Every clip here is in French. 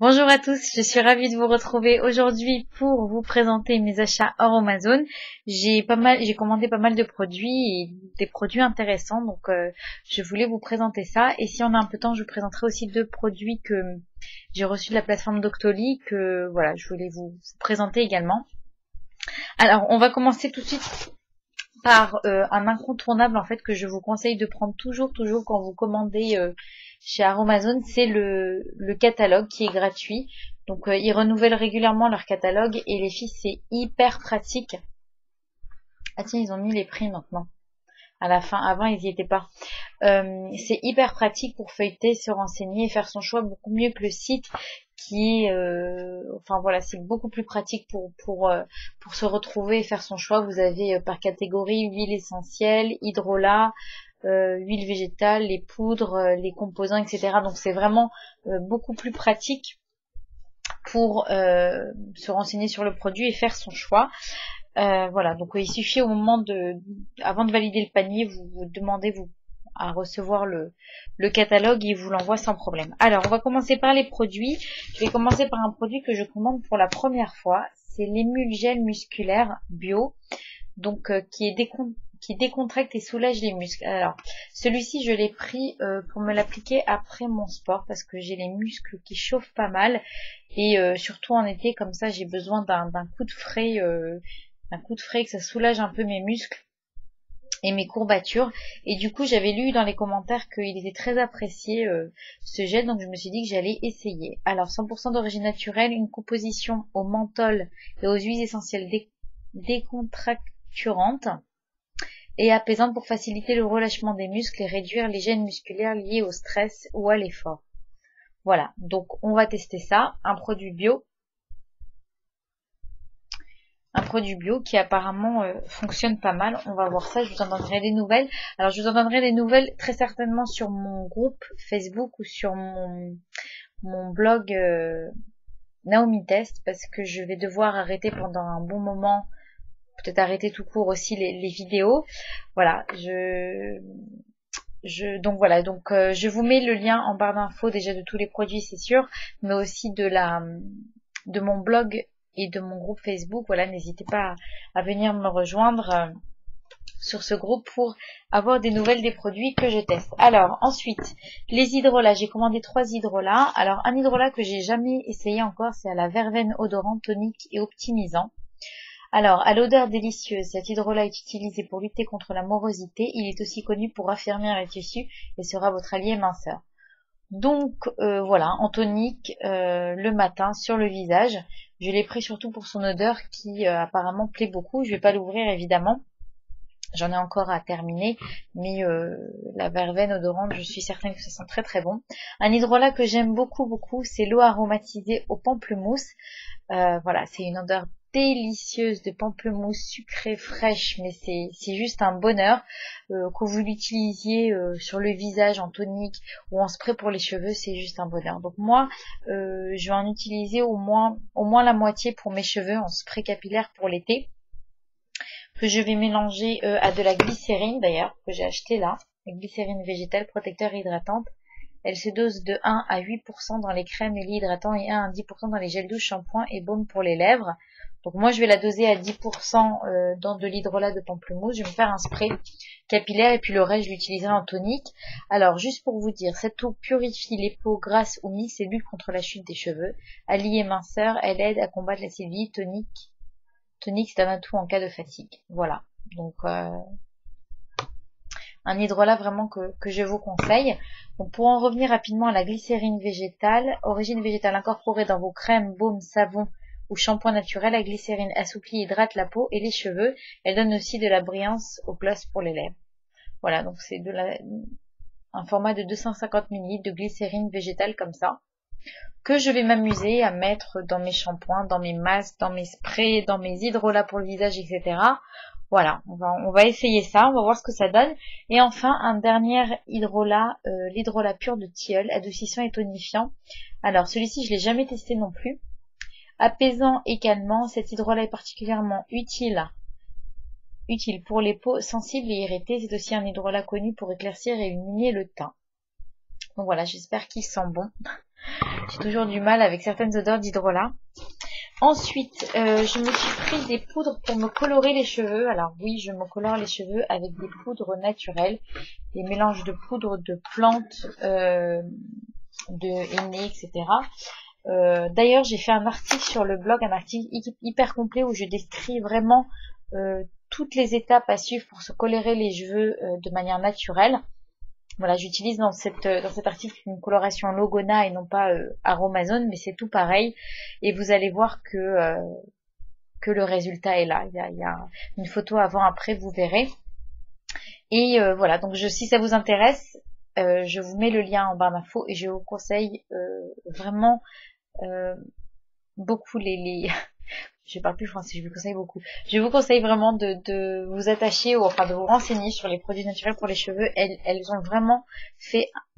Bonjour à tous, je suis ravie de vous retrouver aujourd'hui pour vous présenter mes achats hors Amazon. J'ai commandé pas mal de produits et des produits intéressants, donc je voulais vous présenter ça. Et si on a un peu de temps, je vous présenterai aussi deux produits que j'ai reçus de la plateforme Doctolib, que voilà, je voulais vous présenter également. Alors, on va commencer tout de suite par un incontournable en fait que je vous conseille de prendre toujours quand vous commandez chez Amazon, c'est le catalogue qui est gratuit. Donc ils renouvellent régulièrement leur catalogue et les filles c'est hyper pratique. Ah tiens, ils ont mis les prix maintenant. À la fin, avant ils y étaient pas. C'est hyper pratique pour feuilleter, se renseigner et faire son choix beaucoup mieux que le site qui est, enfin voilà, c'est beaucoup plus pratique pour se retrouver et faire son choix. Vous avez par catégorie huile essentielle, hydrolat, huile végétale, les poudres, les composants, etc. Donc c'est vraiment beaucoup plus pratique pour se renseigner sur le produit et faire son choix. Voilà, donc il suffit au moment avant de valider le panier, vous demandez à recevoir le catalogue et il vous l'envoie sans problème. Alors, on va commencer par les produits. Je vais commencer par un produit que je commande pour la première fois. C'est l'Emulgel musculaire bio, donc qui décontracte et soulage les muscles. Alors, celui-ci, je l'ai pris pour me l'appliquer après mon sport parce que j'ai les muscles qui chauffent pas mal et surtout en été, comme ça, j'ai besoin d'un coup de frais. Que ça soulage un peu mes muscles et mes courbatures. Et du coup, j'avais lu dans les commentaires qu'il était très apprécié ce gel, donc je me suis dit que j'allais essayer. Alors, 100% d'origine naturelle, une composition au menthol et aux huiles essentielles décontracturantes et apaisantes pour faciliter le relâchement des muscles et réduire les gènes musculaires liés au stress ou à l'effort. Voilà, donc on va tester ça, un produit bio qui apparemment fonctionne pas mal. On va voir ça, je vous en donnerai des nouvelles. Alors je vous en donnerai des nouvelles très certainement sur mon groupe Facebook ou sur mon blog Naomi Test parce que je vais devoir arrêter pendant un bon moment, peut-être arrêter tout court aussi les vidéos. Voilà, donc voilà, donc je vous mets le lien en barre d'infos déjà de tous les produits, c'est sûr, mais aussi de mon blog et de mon groupe Facebook. Voilà, n'hésitez pas à venir me rejoindre sur ce groupe pour avoir des nouvelles des produits que je teste. Alors ensuite, les hydrolats, j'ai commandé 3 hydrolats. Alors un hydrolat que j'ai jamais essayé encore, c'est à la verveine odorant, tonique et optimisant. Alors, à l'odeur délicieuse, cet hydrolat est utilisé pour lutter contre la morosité. Il est aussi connu pour raffermir les tissus et sera votre allié minceur. Donc voilà, en tonique le matin sur le visage. Je l'ai pris surtout pour son odeur qui apparemment plaît beaucoup. Je vais pas l'ouvrir évidemment. J'en ai encore à terminer, mais la verveine odorante, je suis certaine que ça sent très très bon. Un hydrolat que j'aime beaucoup, c'est l'eau aromatisée au pamplemousse. Voilà, c'est une odeur délicieuse de pamplemousse sucrée, fraîche, mais c'est juste un bonheur. Que vous l'utilisiez sur le visage en tonique ou en spray pour les cheveux, c'est juste un bonheur. Donc moi, je vais en utiliser au moins la moitié pour mes cheveux en spray capillaire pour l'été, que je vais mélanger à de la glycérine d'ailleurs, que j'ai acheté là, la glycérine végétale protecteur et hydratante. Elle se dose de 1 à 8% dans les crèmes et lits hydratants et 1 à 10% dans les gels douche, shampoing et baume pour les lèvres. Donc moi je vais la doser à 10% dans de l'hydrolat de pamplemousse. Je vais me faire un spray capillaire et puis le reste je l'utiliserai en tonique. Alors juste pour vous dire, cette eau purifie les peaux grasses ou mixtes et lutte contre la chute des cheveux. Alliée minceur, elle aide à combattre la cellulite. Tonique c'est un atout en cas de fatigue. Voilà, donc un hydrolat vraiment que je vous conseille. Donc pour en revenir rapidement à la glycérine végétale, origine végétale incorporée dans vos crèmes, baumes, savons ou shampoings naturels, la glycérine assouplit et hydrate la peau et les cheveux. Elle donne aussi de la brillance aux glosses pour les lèvres. Voilà, donc c'est un format de 250 ml de glycérine végétale comme ça, que je vais m'amuser à mettre dans mes shampoings, dans mes masques, dans mes sprays, dans mes hydrolats pour le visage, etc. Voilà, on va essayer ça, on va voir ce que ça donne. Et enfin, un dernier hydrolat, l'hydrolat pur de tilleul, adoucissant et tonifiant. Alors, celui-ci, je l'ai jamais testé non plus. Apaisant et calmant, cet hydrolat est particulièrement utile pour les peaux sensibles et irritées. C'est aussi un hydrolat connu pour éclaircir et illuminer le teint. Donc voilà, j'espère qu'il sent bon. J'ai toujours du mal avec certaines odeurs d'hydrolat. Ensuite, je me suis pris des poudres pour me colorer les cheveux. Alors oui, je me colore les cheveux avec des poudres naturelles, des mélanges de poudres de plantes, de henné, etc. D'ailleurs, j'ai fait un article sur le blog, un article hyper complet où je décris vraiment toutes les étapes à suivre pour se colorer les cheveux de manière naturelle. Voilà, j'utilise dans cet article une coloration Logona et non pas Aromazone, mais c'est tout pareil. Et vous allez voir que le résultat est là. Il y a une photo avant-après, vous verrez. Et voilà, donc si ça vous intéresse, je vous mets le lien en barre d'infos et je vous conseille vraiment beaucoup je parle plus français, je vous conseille beaucoup. Je vous conseille vraiment de vous attacher enfin de vous renseigner sur les produits naturels pour les cheveux. Elles ont vraiment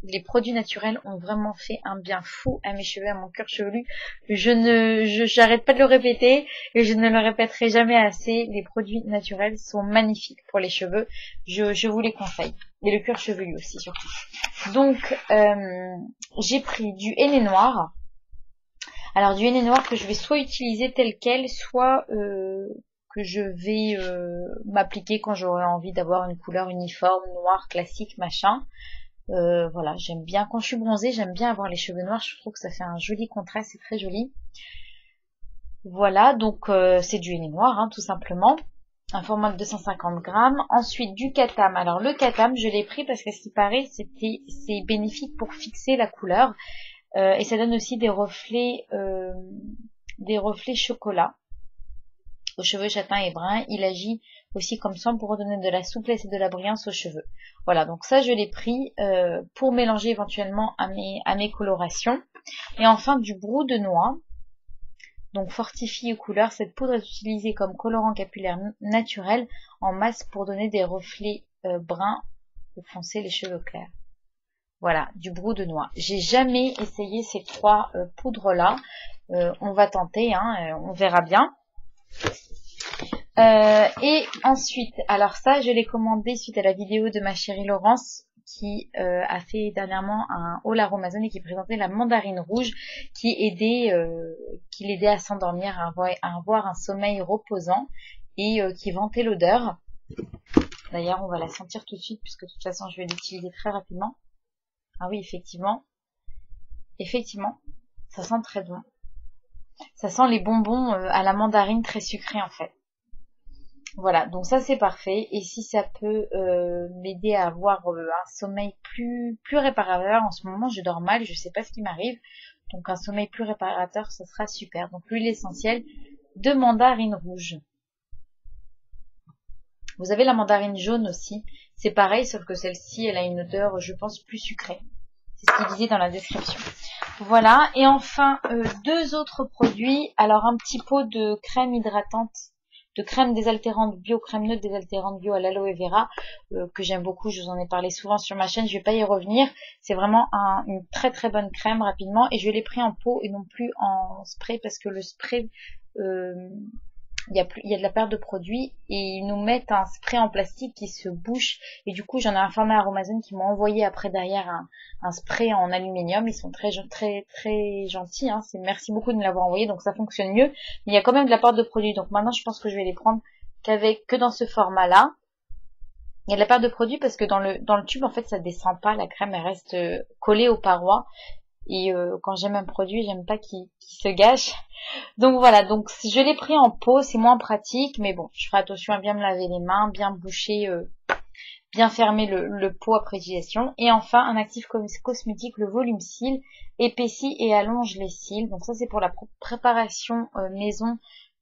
les produits naturels ont vraiment fait un bien fou à mes cheveux, à mon cuir chevelu. J'arrête pas de le répéter et je ne le répéterai jamais assez. Les produits naturels sont magnifiques pour les cheveux. Je vous les conseille. Et le cuir chevelu aussi, surtout. Donc, j'ai pris du henné noir. Alors du henné noir que je vais soit utiliser tel quel, soit que je vais m'appliquer quand j'aurai envie d'avoir une couleur uniforme, noir, classique, machin. Voilà, j'aime bien, quand je suis bronzée, j'aime bien avoir les cheveux noirs, je trouve que ça fait un joli contraste, c'est très joli. Voilà, donc c'est du henné noir, hein, tout simplement. Un format de 250 grammes. Ensuite, du katam. Alors le katam, je l'ai pris parce qu'à ce qui paraît, c'est bénéfique pour fixer la couleur. Et ça donne aussi des reflets chocolat aux cheveux châtains et bruns. Il agit aussi comme soin pour redonner de la souplesse et de la brillance aux cheveux. Voilà, donc ça je l'ai pris pour mélanger éventuellement à mes colorations. Et enfin du brou de noix. Donc fortifie aux couleurs, cette poudre est utilisée comme colorant capillaire naturel en masse pour donner des reflets bruns ou foncés les cheveux clairs. Voilà, du brou de noix. J'ai jamais essayé ces trois poudres-là. On va tenter, hein, on verra bien. Et ensuite, alors ça, je l'ai commandé suite à la vidéo de ma chérie Laurence qui a fait dernièrement un haul Aromazone et qui présentait la mandarine rouge qui l'aidait à s'endormir, à avoir un sommeil reposant et qui vantait l'odeur. D'ailleurs, on va la sentir tout de suite puisque de toute façon, je vais l'utiliser très rapidement. Ah oui, effectivement, ça sent très bon. Ça sent les bonbons à la mandarine très sucrés en fait. Voilà, donc ça c'est parfait. Et si ça peut m'aider à avoir un sommeil plus réparateur, en ce moment je dors mal, je sais pas ce qui m'arrive. Donc un sommeil plus réparateur, ça sera super. Donc l'huile essentielle de mandarine rouge. Vous avez la mandarine jaune aussi. C'est pareil, sauf que celle-ci, elle a une odeur, je pense, plus sucrée. C'est ce qui est disait dans la description. Voilà. Et enfin, deux autres produits. Alors, un petit pot de crème hydratante, de crème désaltérante bio, crème neutre désaltérante bio à l'aloe vera, que j'aime beaucoup. Je vous en ai parlé souvent sur ma chaîne. Je vais pas y revenir. C'est vraiment une très très bonne crème rapidement. Et je l'ai pris en pot et non plus en spray parce que le spray... il y a de la perte de produits et ils nous mettent un spray en plastique qui se bouche et du coup j'en ai informé à Aromazone qui m'ont envoyé après derrière un spray en aluminium. Ils sont très gentils, hein. Merci beaucoup de me l'avoir envoyé, donc ça fonctionne mieux, mais il y a quand même de la perte de produits, donc maintenant je pense que je vais les prendre que dans ce format là. Il y a de la perte de produits parce que dans le tube en fait ça descend pas, la crème elle reste collée aux parois. Et quand j'aime un produit, j'aime pas qu'il se gâche. Donc voilà, donc je l'ai pris en pot, c'est moins pratique, mais bon, je ferai attention à bien me laver les mains, bien boucher, bien fermer le pot après utilisation. Et enfin, un actif cosmétique, le volume cils, épaissit et allonge les cils. Donc ça, c'est pour la préparation maison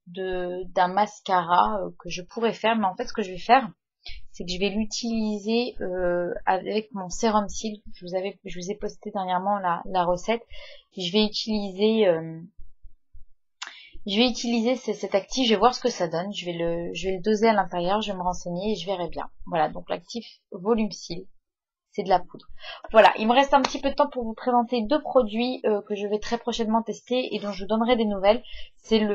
d'un mascara que je pourrais faire. Mais en fait, ce que je vais faire, c'est que je vais l'utiliser avec mon sérum cils. Je vous ai posté dernièrement la recette. Je vais utiliser cet actif, je vais voir ce que ça donne. Je vais le doser à l'intérieur, je vais me renseigner et je verrai bien. Voilà, donc l'actif volume cils, c'est de la poudre. Voilà, il me reste un petit peu de temps pour vous présenter deux produits que je vais très prochainement tester et dont je vous donnerai des nouvelles. C'est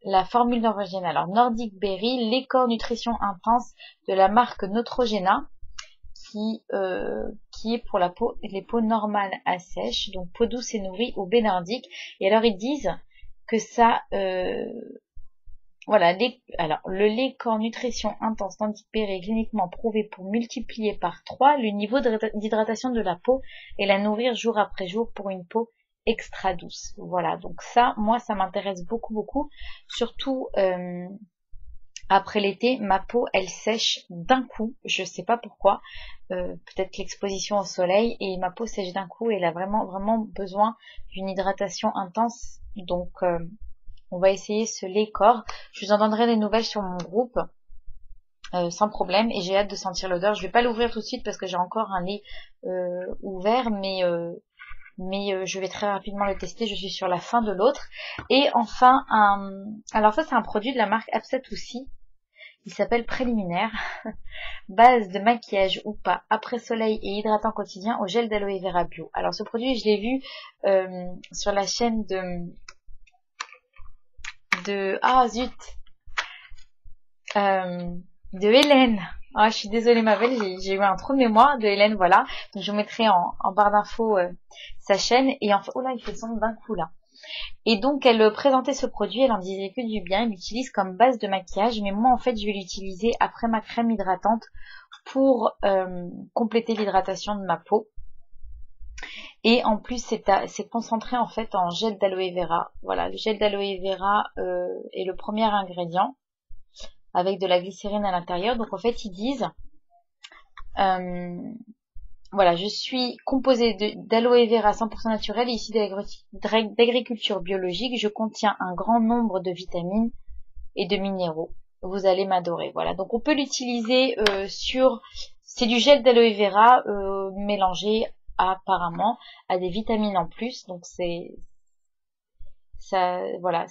la formule norvégienne, alors Nordic Berry, l'écor nutrition intense de la marque Neutrogena, qui est pour les peaux normales à sèche, donc peau douce et nourrie au baie nordique. Et alors ils disent que ça, voilà, alors le lait corps nutrition intense d'antipéré cliniquement prouvé pour multiplier par 3 le niveau d'hydratation de la peau et la nourrir jour après jour pour une peau extra douce. Voilà, donc ça, moi, ça m'intéresse beaucoup, beaucoup. Surtout après l'été, ma peau, elle sèche d'un coup. Je sais pas pourquoi. Peut-être l'exposition au soleil et ma peau sèche d'un coup et elle a vraiment, vraiment besoin d'une hydratation intense. Donc, on va essayer ce lait corps. Je vous en donnerai des nouvelles sur mon groupe. Sans problème, et j'ai hâte de sentir l'odeur. Je vais pas l'ouvrir tout de suite parce que j'ai encore un lait ouvert, mais je vais très rapidement le tester. Je suis sur la fin de l'autre. Et enfin, alors ça c'est un produit de la marque Absat aussi. Il s'appelle Préliminaire. Base de maquillage ou pas, après soleil et hydratant quotidien au gel d'aloe vera bio. Alors ce produit, je l'ai vu sur la chaîne ah zut, de Hélène. Ah, je suis désolée ma belle, j'ai eu un trou de mémoire de Hélène, voilà. Donc je vous mettrai en barre d'infos sa chaîne. Et enfin, oh là, il fait son d'un coup là. Et donc elle présentait ce produit, elle en disait que du bien, elle l'utilise comme base de maquillage, mais moi en fait je vais l'utiliser après ma crème hydratante pour compléter l'hydratation de ma peau. Et en plus c'est concentré en fait en gel d'aloe vera. Voilà, le gel d'aloe vera est le premier ingrédient avec de la glycérine à l'intérieur. Donc en fait ils disent voilà, je suis composée d'aloe vera 100% naturel issu d'agriculture biologique. Je contiens un grand nombre de vitamines et de minéraux. Vous allez m'adorer. Voilà, donc on peut l'utiliser c'est du gel d'aloe vera mélangé apparemment à des vitamines en plus. Donc voilà,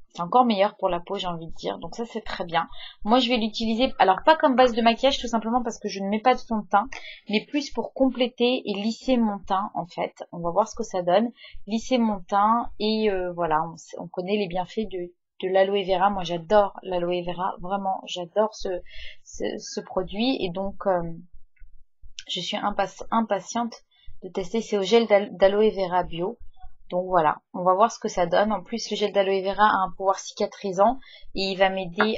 c'est encore meilleur pour la peau, j'ai envie de dire. Donc ça, c'est très bien. Moi, je vais l'utiliser, alors pas comme base de maquillage, tout simplement parce que je ne mets pas de fond de teint, mais plus pour compléter et lisser mon teint, en fait. On va voir ce que ça donne. Lisser mon teint et voilà, on connaît les bienfaits de l'aloe vera. Moi, j'adore l'aloe vera. Vraiment, j'adore ce produit. Et donc, je suis impatiente de tester. C'est au gel d'aloe vera bio. Donc voilà, on va voir ce que ça donne. En plus, le gel d'aloe vera a un pouvoir cicatrisant et il va m'aider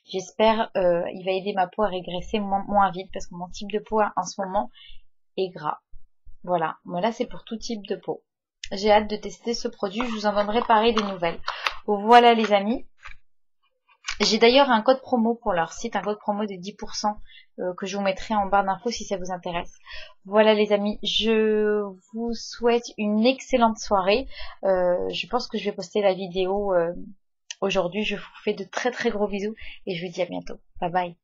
j'espère, il va aider ma peau à régresser moins vite parce que mon type de peau en ce moment est gras. Voilà, mais là c'est pour tout type de peau. J'ai hâte de tester ce produit, je vous en donnerai pareil des nouvelles. Voilà les amis. J'ai d'ailleurs un code promo pour leur site, un code promo de 10% que je vous mettrai en barre d'infos si ça vous intéresse. Voilà les amis, je vous souhaite une excellente soirée. Je pense que je vais poster la vidéo aujourd'hui. Je vous fais de très très gros bisous et je vous dis à bientôt. Bye bye.